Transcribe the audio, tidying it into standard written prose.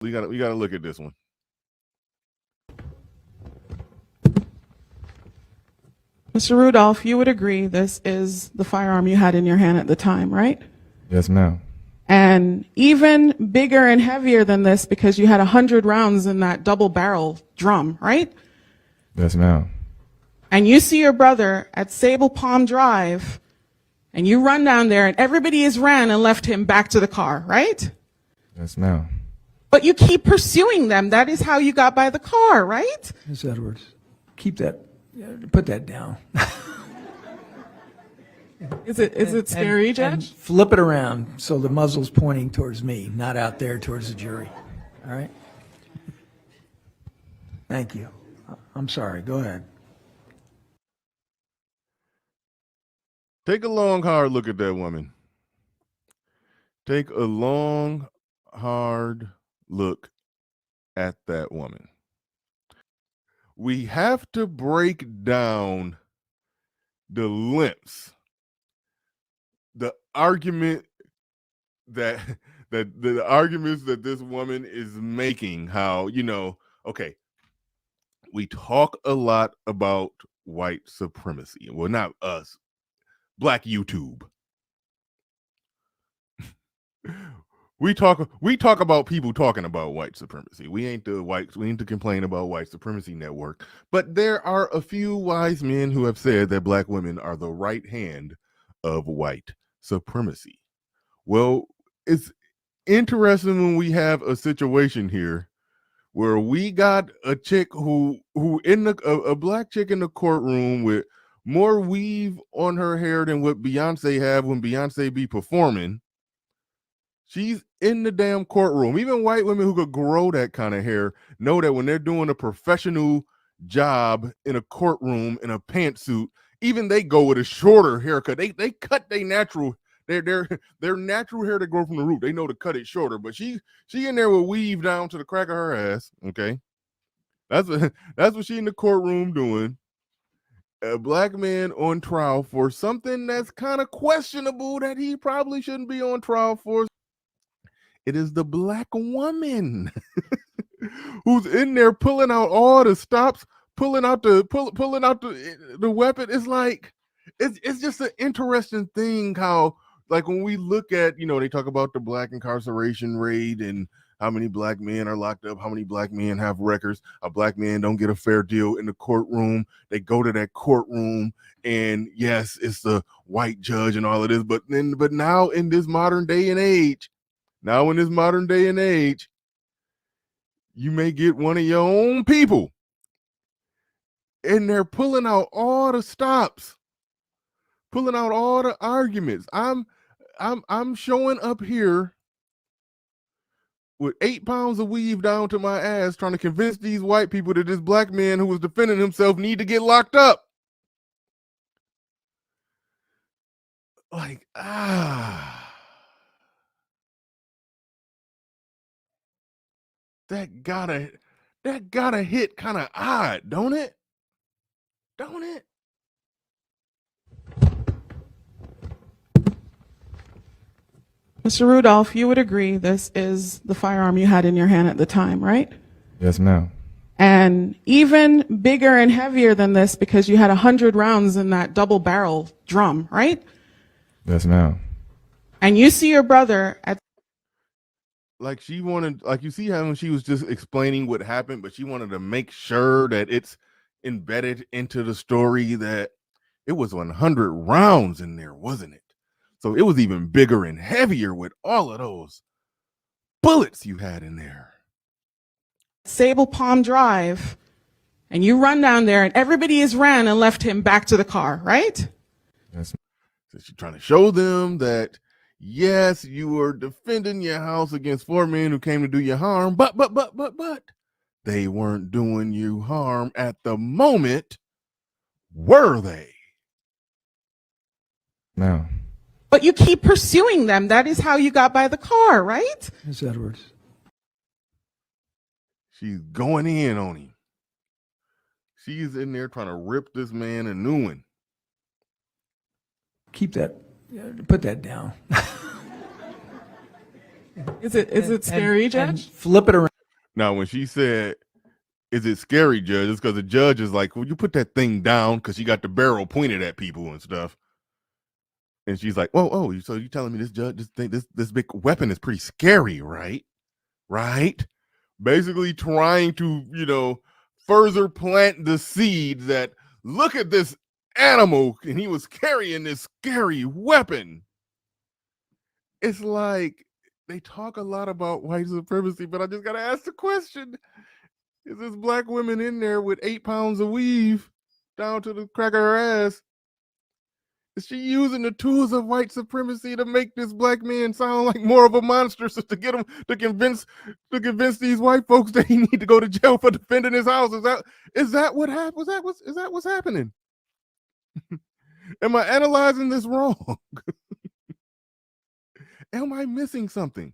We gotta look at this one. Mr. Rudolph, you would agree this is the firearm you had in your hand at the time, right? Yes, ma'am. And even bigger and heavier than this because you had 100 rounds in that double barrel drum, right? Yes, ma'am. And you see your brother at Sable Palm Drive, and you run down there, and everybody has ran and left him back to the car, right? Yes, ma'am. But you keep pursuing them. That is how you got by the car, right? Ms. Edwards, keep that, put that down. Is it scary, Judge? And flip it around so the muzzle's pointing towards me, not out there towards the jury. All right? Thank you. I'm sorry. Go ahead. Take a long, hard look at that woman. Take a long, hard look at that woman. We have to break down the lengths, the argument that the arguments that this woman is making. How, okay, we talk a lot about white supremacy. Well, not us, Black YouTube. We talk about people talking about white supremacy. We ain't to complain about white supremacy network. But there are a few wise men who have said that black women are the right hand of white supremacy. Well, it's interesting when we have a situation here where we got a chick who a black chick in the courtroom with more weave on her hair than what Beyonce have when Beyonce be performing. She's in the damn courtroom. Even white women who could grow that kind of hair know that when they're doing a professional job in a courtroom in a pantsuit, even they go with a shorter haircut. They cut their natural natural hair to grow from the root. They know to cut it shorter. But she in there with weave down to the crack of her ass. Okay, that's what she in the courtroom doing. A black man on trial for something that's kind of questionable that he probably shouldn't be on trial for. It is the black woman who's in there pulling out all the stops, pulling out the weapon. It's like it's just an interesting thing how, like, when we look at, they talk about the black incarceration rate and how many black men are locked up, how many black men have records. A black man don't get a fair deal in the courtroom. They go to that courtroom and yes, it's the white judge and all of this, but now in this modern day and age, you may get one of your own people and they're pulling out all the stops, pulling out all the arguments. I'm showing up here with 8 pounds of weave down to my ass trying to convince these white people that this black man who was defending himself need to get locked up. Like, that gotta hit kind of odd, don't it? Don't it? Mr. Rudolph, you would agree this is the firearm you had in your hand at the time, right? Yes, ma'am. And even bigger and heavier than this because you had 100 rounds in that double barrel drum, right? Yes, ma'am. And you see your brother at like she wanted, like you see how she was just explaining what happened, but she wanted to make sure that it's embedded into the story that it was 100 rounds in there, wasn't it? So it was even bigger and heavier with all of those bullets you had in there. Sable Palm Drive, and you run down there, and everybody has ran and left him back to the car, right? Yes. So she's trying to show them that, yes, you were defending your house against 4 men who came to do you harm, but they weren't doing you harm at the moment, were they? No. But you keep pursuing them. That is how you got by the car, right? Ms. Edwards. She's going in on him. She's in there trying to rip this man a new one. Keep that, put that down. Is it scary, Judge? Flip it around. Now, when she said, "Is it scary, Judge?" It's because the judge is like, "Will you put that thing down?" Because she got the barrel pointed at people and stuff. And she's like, "Whoa, oh, so you telling me this judge, this big weapon is pretty scary, right? Right?" Basically trying to, further plant the seed that look at this animal and he was carrying this scary weapon. It's like they talk a lot about white supremacy, but I just gotta ask the question: is this black woman in there with 8 pounds of weave down to the crack of her ass? Is she using the tools of white supremacy to make this black man sound like more of a monster, so to get him to convince these white folks that he need to go to jail for defending his house? Is that what happened? Is that what's happening? Am I analyzing this wrong? Am I missing something?